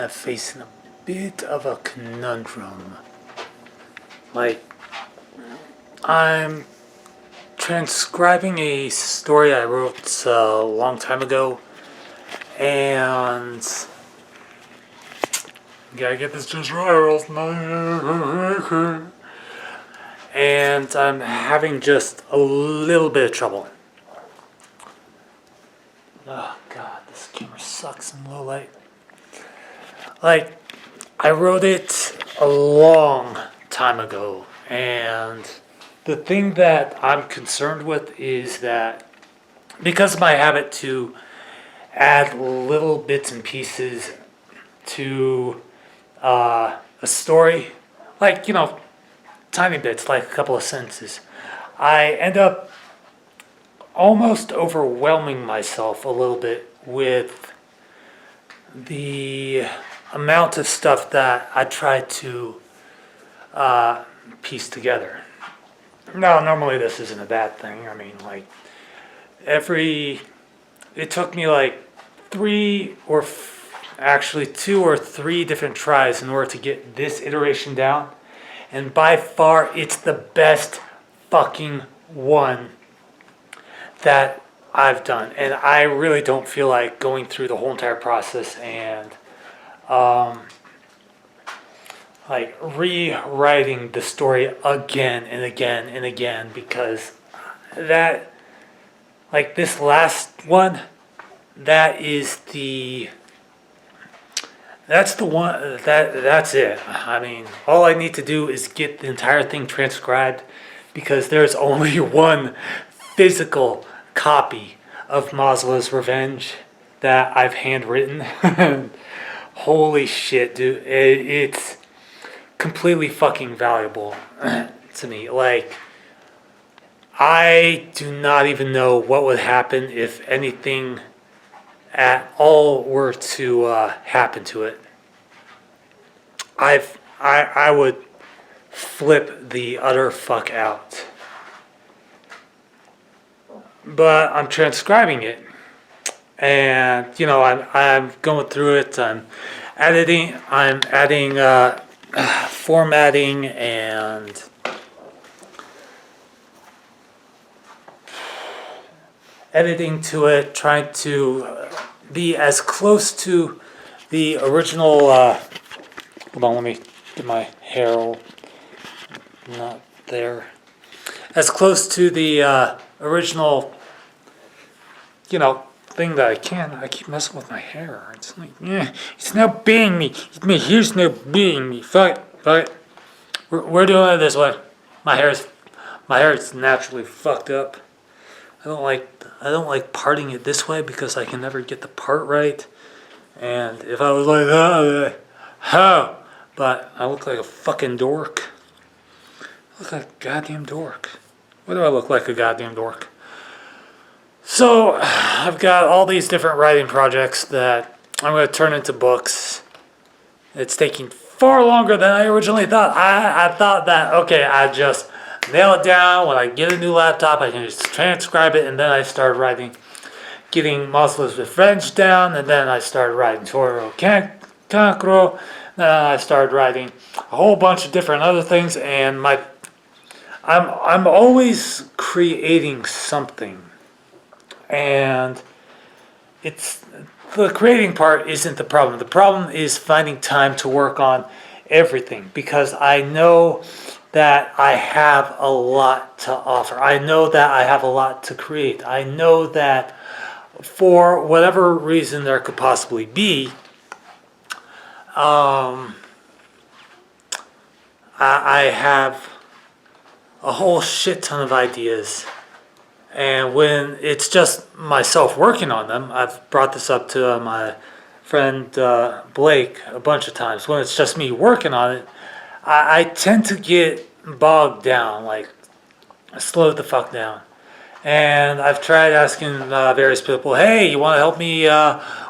facing a bit of a conundrum. Like, I'm transcribing a story I wrote a long time ago, and gotta get this just right or else and I'm having just a little bit of trouble. Oh god, this camera sucks in low light. Like, I wrote it a long time ago, and the thing that I'm concerned with is that because of my habit to add little bits and pieces to a story, like, tiny bits, like a couple of sentences, I end up almost overwhelming myself a little bit with the amount of stuff that I try to piece together. Now, normally this isn't a bad thing. I mean, like, it took me like actually 2 or 3 different tries in order to get this iteration down. And by far, it's the best fucking one that I've done. And I really don't feel like going through the whole entire process and like rewriting the story again and again and again, because that, like, this last one, that's the one, that's it. I mean, all I need to do is get the entire thing transcribed, because there's only one physical copy of Maslow's Revenge that I've handwritten. Holy shit, dude. It's completely fucking valuable to me. Like, I do not even know what would happen if anything at all were to happen to it. I would flip the utter fuck out. But I'm transcribing it, and I'm going through it. I'm adding formatting and editing to it, trying to be as close to the original. Hold on, let me get my hair all not there. As close to the original, thing that I can. I keep messing with my hair. It's like, it's not being me. My hair's not being me. Fuck it. We're doing it this way. My hair is naturally fucked up. I don't like parting it this way because I can never get the part right. And if I was like, how? But I look like a fucking dork. I look like a goddamn dork. Why do I look like a goddamn dork? So, I've got all these different writing projects that I'm going to turn into books. It's taking far longer than I originally thought. I thought that, okay, I just nail it down. When I get a new laptop, I can just transcribe it, and then I started getting Maslow's Revenge down, and then I started writing Toro Cancro, then I started writing a whole bunch of different other things, and I'm always creating something. And it's the creating part isn't the problem. The problem is finding time to work on everything, because I know that I have a lot to offer. I know that I have a lot to create. I know that for whatever reason there could possibly be, I have a whole shit ton of ideas. And when it's just myself working on them, I've brought this up to my friend Blake a bunch of times. When it's just me working on it, I tend to get bogged down, like, slow the fuck down. And I've tried asking various people, hey, you want to help me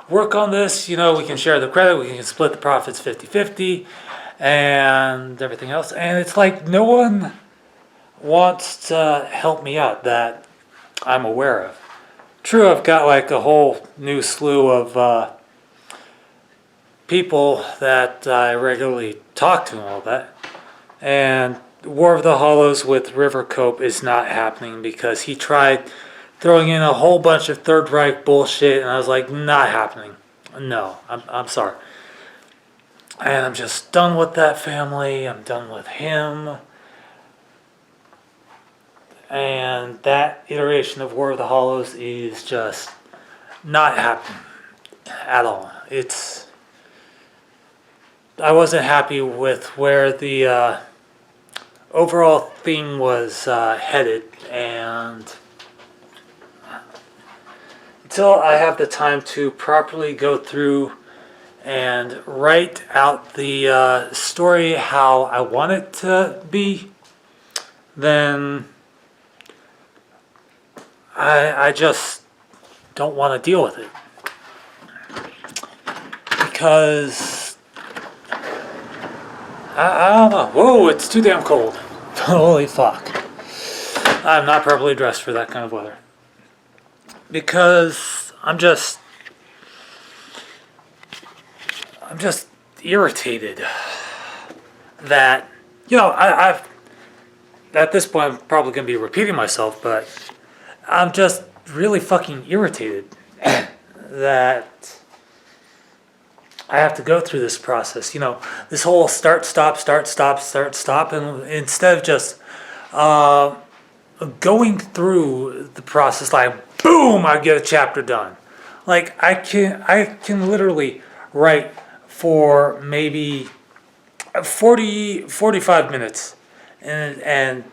work on this? We can share the credit, we can split the profits 50-50 and everything else. And it's like no one wants to help me out that I'm aware of. True, I've got like a whole new slew of people that I regularly talk to and all that. And War of the Hollows with River Cope is not happening because he tried throwing in a whole bunch of Third Reich bullshit, and I was like, not happening. No, I'm sorry. And I'm just done with that family. I'm done with him. And that iteration of War of the Hollows is just not happening at all. I wasn't happy with where the overall thing was headed, and until I have the time to properly go through and write out the story how I want it to be, then I just don't want to deal with it. Because I don't know. Whoa, it's too damn cold. Holy fuck. I'm not properly dressed for that kind of weather. Because I'm just irritated that, I've at this point I'm probably going to be repeating myself, but I'm just really fucking irritated that I have to go through this process. This whole start, stop, and instead of just going through the process, like boom, I get a chapter done. Like I can literally write for maybe 45 minutes, and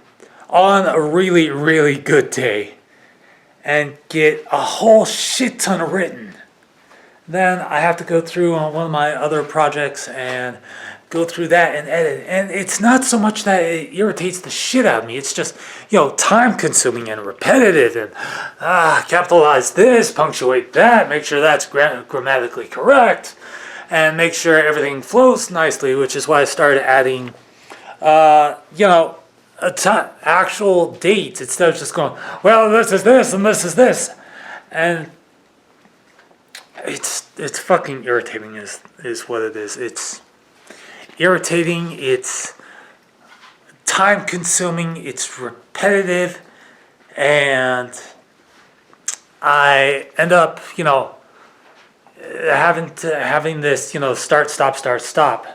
on a really, really good day, and get a whole shit ton of written. Then I have to go through on one of my other projects and go through that and edit. And it's not so much that it irritates the shit out of me. It's just, time consuming and repetitive, and capitalize this, punctuate that, make sure that's grammatically correct, and make sure everything flows nicely, which is why I started adding, actual dates instead of just going, well, this is this and this is this. And it's fucking irritating is what it is. It's irritating, it's time consuming, it's repetitive, and I end up, having this, start, stop.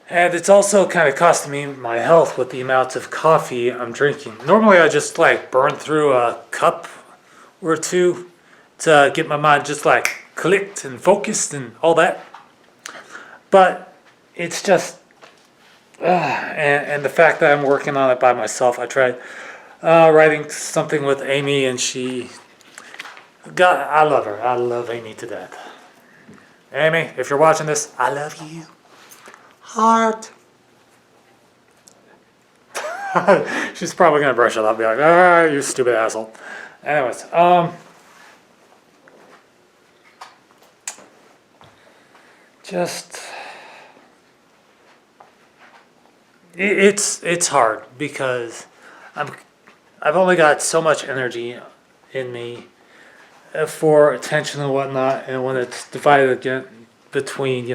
And it's also kind of costing me my health with the amounts of coffee I'm drinking. Normally I just burn through a cup or two to get my mind just clicked and focused and all that. But it's just, and the fact that I'm working on it by myself. I tried writing something with Amy, and I love her. I love Amy to death. Amy, if you're watching this, I love you. Heart. She's probably going to brush it off and be like, you stupid asshole. Anyways, it's hard because I've only got so much energy in me for attention and whatnot, and when it's divided again between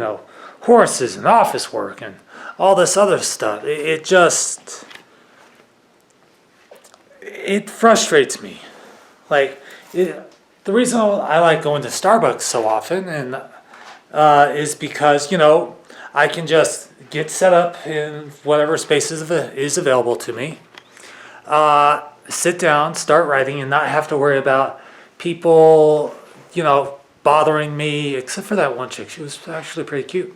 horses and office work and all this other stuff, it frustrates me. The reason I like going to Starbucks so often and is because I can just get set up in whatever space is available to me, sit down, start writing, and not have to worry about people bothering me, except for that one chick. She was actually pretty cute,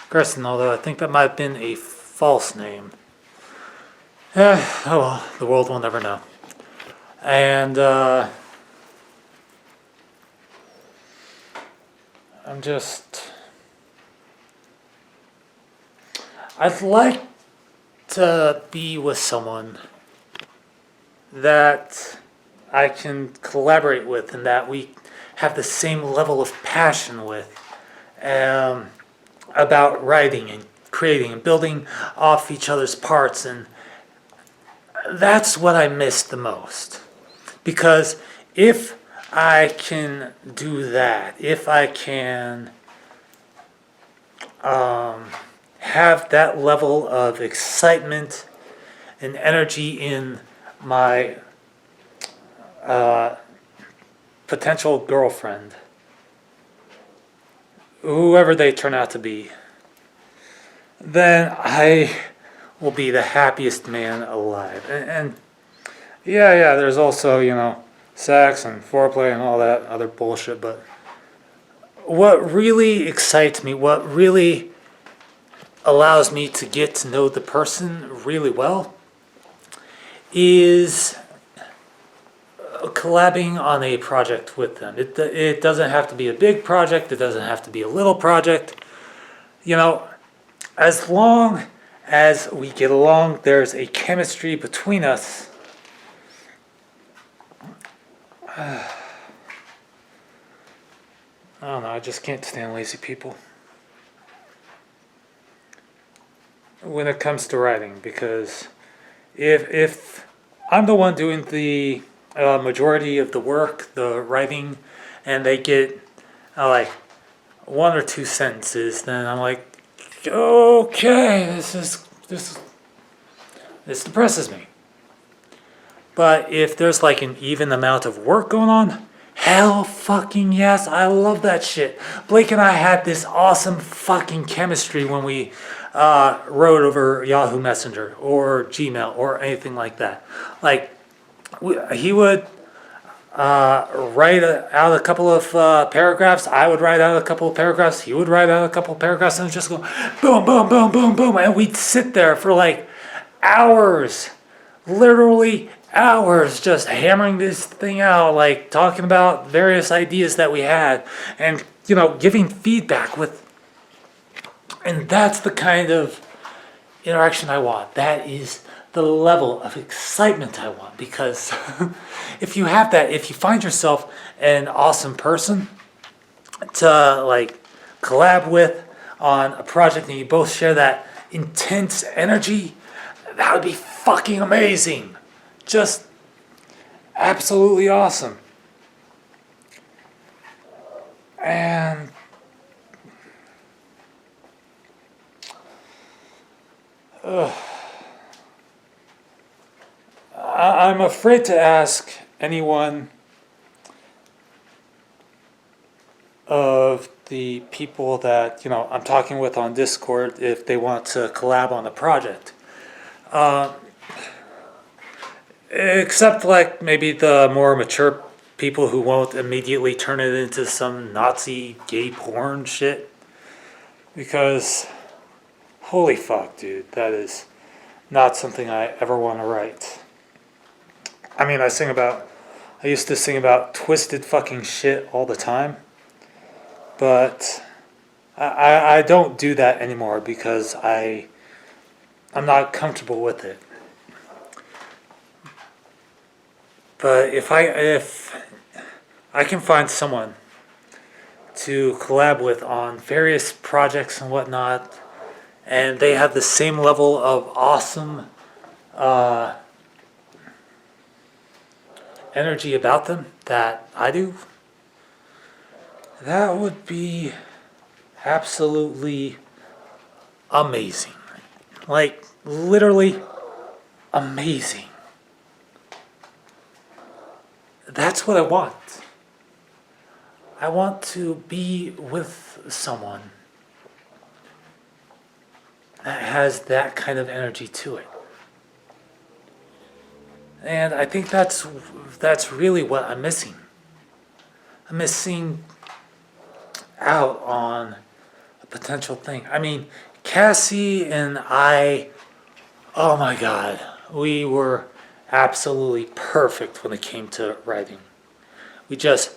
Kristen, although I think that might have been a false name. Oh well, the world will never know. And I'd like to be with someone that I can collaborate with and that we have the same level of passion with about writing and creating and building off each other's parts. And that's what I miss the most. Because if I can do that, if I can have that level of excitement and energy in my potential girlfriend, whoever they turn out to be, then I will be the happiest man alive. And yeah, there's also, sex and foreplay and all that other bullshit, but what really excites me, what really allows me to get to know the person really well, is collabing on a project with them. It doesn't have to be a big project, it doesn't have to be a little project. As long as we get along, there's a chemistry between us. I don't know, I just can't stand lazy people when it comes to writing, because if I'm the one doing the majority of the work, the writing, and they get like one or two sentences, then I'm like, okay, this depresses me. But if there's like an even amount of work going on, hell fucking yes, I love that shit. Blake and I had this awesome fucking chemistry when we wrote over Yahoo Messenger or Gmail or anything like that. Like, he would write out a couple of paragraphs. I would write out a couple of paragraphs. He would write out a couple of paragraphs, and just go boom, boom, boom, boom, boom, and we'd sit there for like hours, literally hours, just hammering this thing out, like talking about various ideas that we had, and giving feedback with. And that's the kind of interaction I want. That is the level of excitement I want, because if you have that, if you find yourself an awesome person to like collab with on a project and you both share that intense energy, that would be fucking amazing. Just absolutely awesome. And I'm afraid to ask anyone of the people that I'm talking with on Discord if they want to collab on the project, except like maybe the more mature people who won't immediately turn it into some Nazi gay porn shit, because holy fuck, dude, that is not something I ever want to write. I mean, I used to sing about twisted fucking shit all the time, but I don't do that anymore because I'm not comfortable with it. But if I can find someone to collab with on various projects and whatnot, and they have the same level of awesome energy about them that I do, that would be absolutely amazing. Like, literally amazing. That's what I want. I want to be with someone that has that kind of energy to it. And I think that's really what I'm missing. I'm missing out on a potential thing. I mean, Cassie and I, oh my God, we were absolutely perfect when it came to writing. We just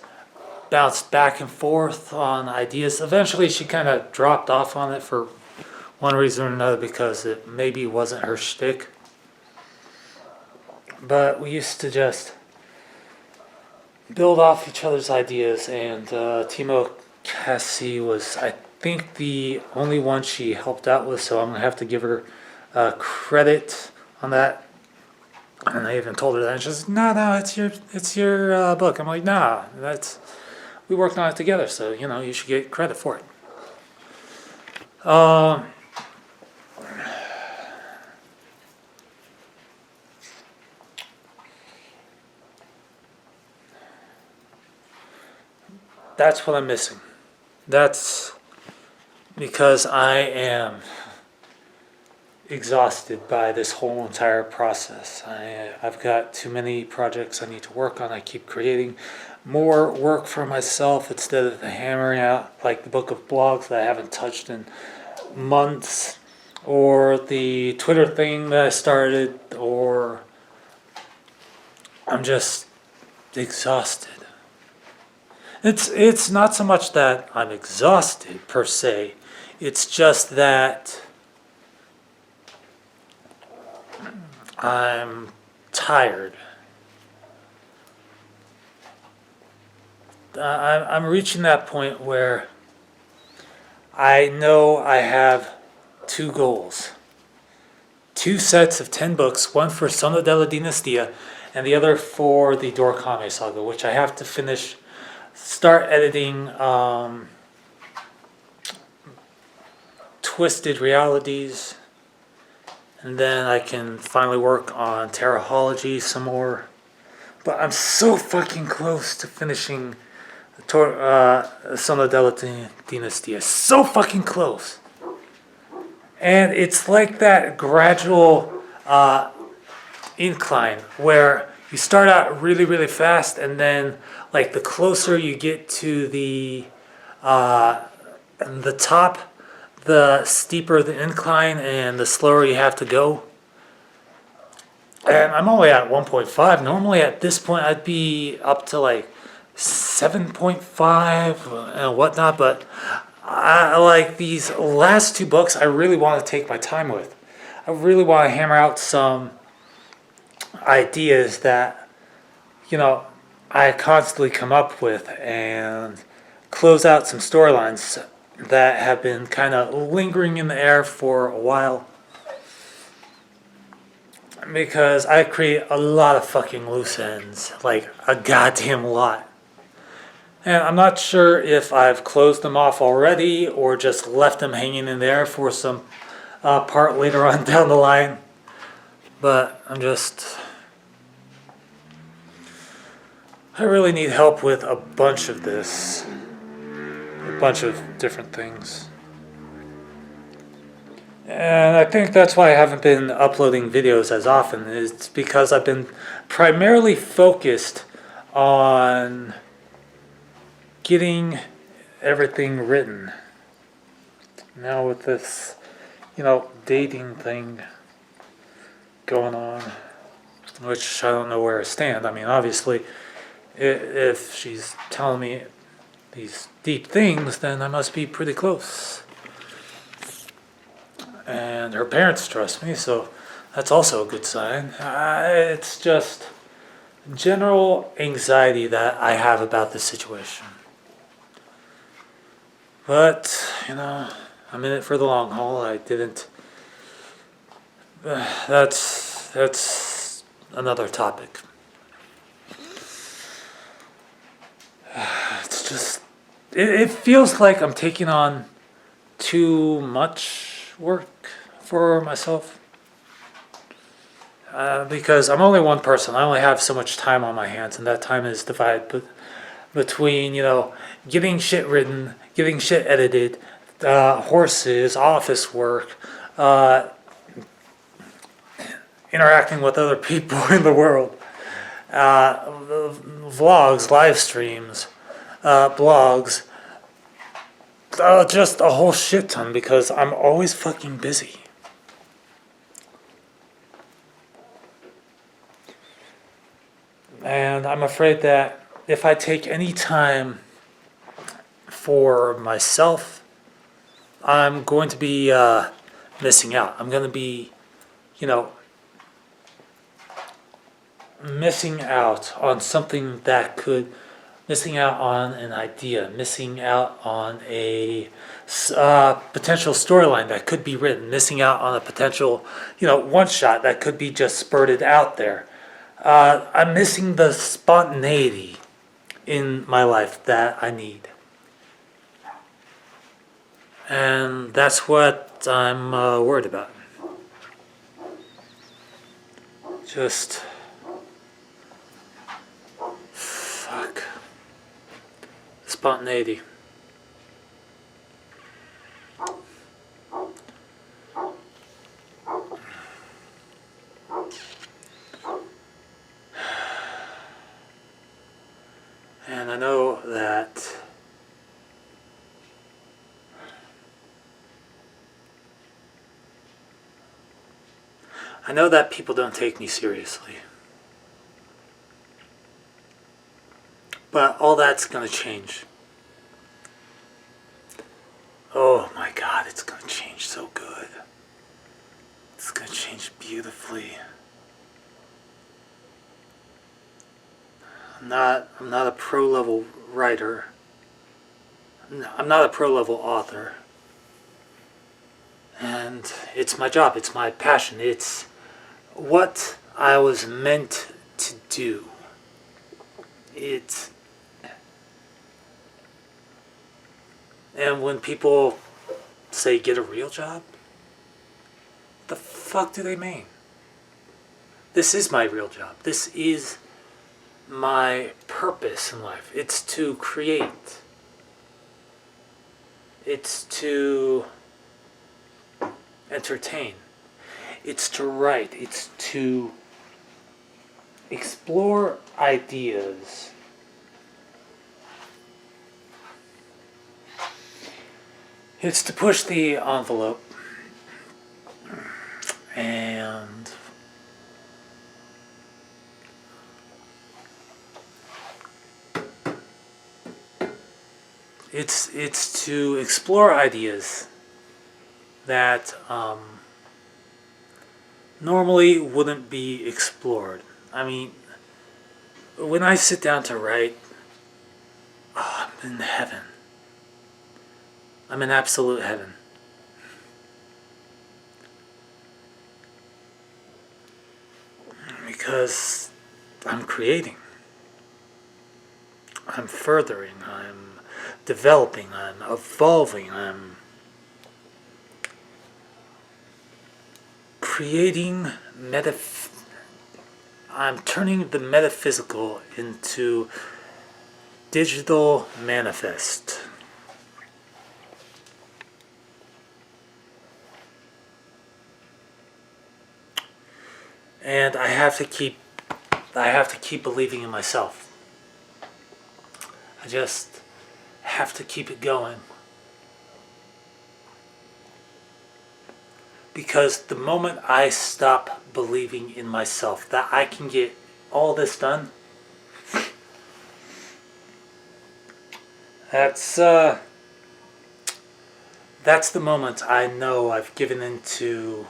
bounced back and forth on ideas. Eventually she kind of dropped off on it for one reason or another, because it maybe wasn't her shtick. But we used to just build off each other's ideas, and Timo Cassie was, I think, the only one she helped out with, so I'm going to have to give her credit on that. And I even told her that, and she's like, no, it's your book. I'm like, nah, we worked on it together, so you should get credit for it. That's what I'm missing. That's because I am exhausted by this whole entire process. I've got too many projects I need to work on. I keep creating more work for myself instead of hammering out like the book of blogs that I haven't touched in months, or the Twitter thing that I started, or I'm just exhausted. It's not so much that I'm exhausted per se. It's just that I'm tired. I'm reaching that point where I know I have two goals. Two sets of 10 books, one for Sono della Dinastia and the other for the Dorkame saga, which I have to finish, start editing Twisted Realities, and then I can finally work on Terrahology some more. But I'm so fucking close to finishing Sono della Dinastia. So fucking close. And it's like that gradual incline where you start out really, really fast, and then like the closer you get to the top, the steeper the incline and the slower you have to go. And I'm only at 1.5. Normally at this point I'd be up to like 7.5 and whatnot, but I like these last two books I really want to take my time with. I really want to hammer out some ideas that, I constantly come up with, and close out some storylines that have been kind of lingering in the air for a while. Because I create a lot of fucking loose ends, like a goddamn lot. And I'm not sure if I've closed them off already or just left them hanging in there for some part later on down the line. But I really need help with a bunch of this. A bunch of different things. And I think that's why I haven't been uploading videos as often. It's because I've been primarily focused on getting everything written. Now with this, dating thing going on, which I don't know where I stand. I mean, obviously, if she's telling me these deep things, then I must be pretty close. And her parents trust me, so that's also a good sign. It's just general anxiety that I have about this situation. But, I'm in it for the long haul. I didn't... That's another topic. It's just... It feels like I'm taking on too much work for myself. Because I'm only one person. I only have so much time on my hands, and that time is divided between, getting shit written, getting shit edited, horses, office work, interacting with other people in the world, vlogs, live streams, blogs, just a whole shit ton, because I'm always fucking busy. And I'm afraid that if I take any time for myself, I'm going to be missing out. I'm going to be, missing out on something that could, missing out on an idea, missing out on a potential storyline that could be written, missing out on a potential, one shot that could be just spurted out there. I'm missing the spontaneity in my life that I need. And that's what I'm worried about. Just. Fuck. Spontaneity. And I know that people don't take me seriously. But all that's gonna change. Oh my God, it's gonna change so good. It's gonna change beautifully. I'm not a pro level writer. I'm not a pro level author. And it's my job, it's my passion, it's what I was meant to do. It's. And when people say get a real job, the fuck do they mean? This is my real job. This is my purpose in life. It's to create. It's to entertain. It's to write. It's to explore ideas. It's to push the envelope. And it's to explore ideas that normally wouldn't be explored. I mean, when I sit down to write, I'm in heaven. I'm in absolute heaven. Because I'm creating. I'm furthering. I'm developing. I'm evolving. I'm creating I'm turning the metaphysical into digital manifest. And I have to keep believing in myself. I just have to keep it going. Because the moment I stop believing in myself that I can get all this done, that's the moment I know I've given into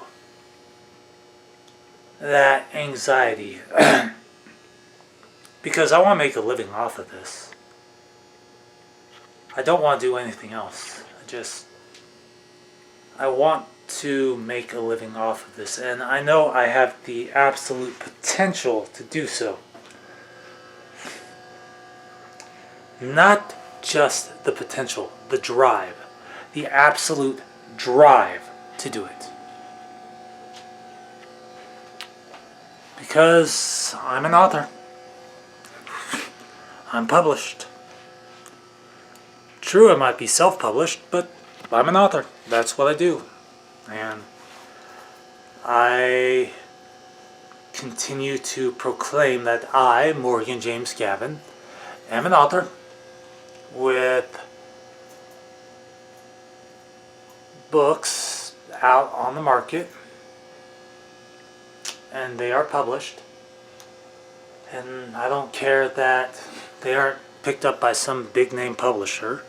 that anxiety. Because I want to make a living off of this. I don't want to do anything else. I want to make a living off of this, and I know I have the absolute potential to do so. Not just the potential, the drive, the absolute drive to do it. Because I'm an author. I'm published. True, I might be self-published, but I'm an author. That's what I do. And I continue to proclaim that I, Morgan James Gavin, am an author with books out on the market, and they are published. And I don't care that they aren't picked up by some big name publisher,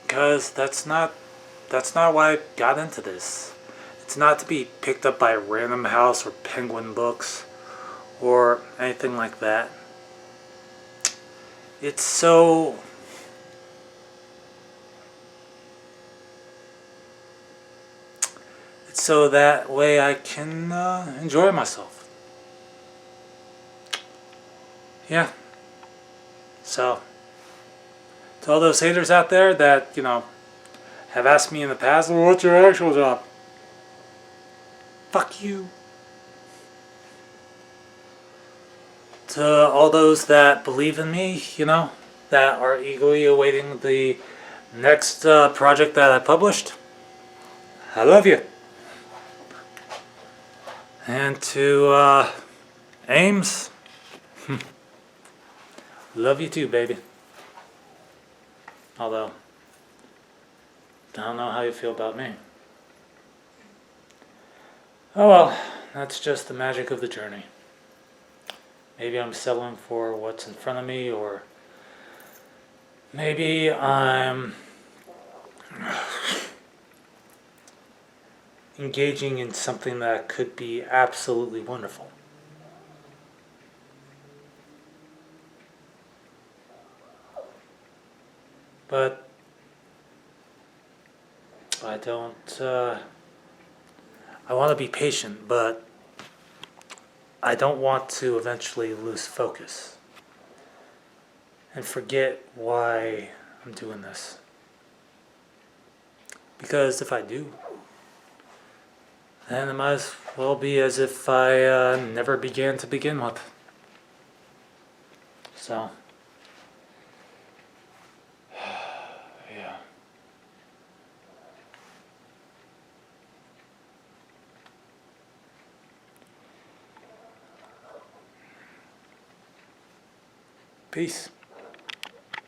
because that's not why I got into this. It's not to be picked up by Random House or Penguin Books or anything like that. It's so so that way I can enjoy myself. Yeah. So, to all those haters out there that, have asked me in the past, well, what's your actual job? Fuck you. To all those that believe in me, that are eagerly awaiting the next project that I published, I love you. And to Ames, love you too, baby. Although, I don't know how you feel about me. Oh well, that's just the magic of the journey. Maybe I'm settling for what's in front of me, or maybe I'm engaging in something that could be absolutely wonderful. But I don't, I want to be patient, but I don't want to eventually lose focus and forget why I'm doing this. Because if I do, then it might as well be as if I never began to begin with. So, yeah. Peace.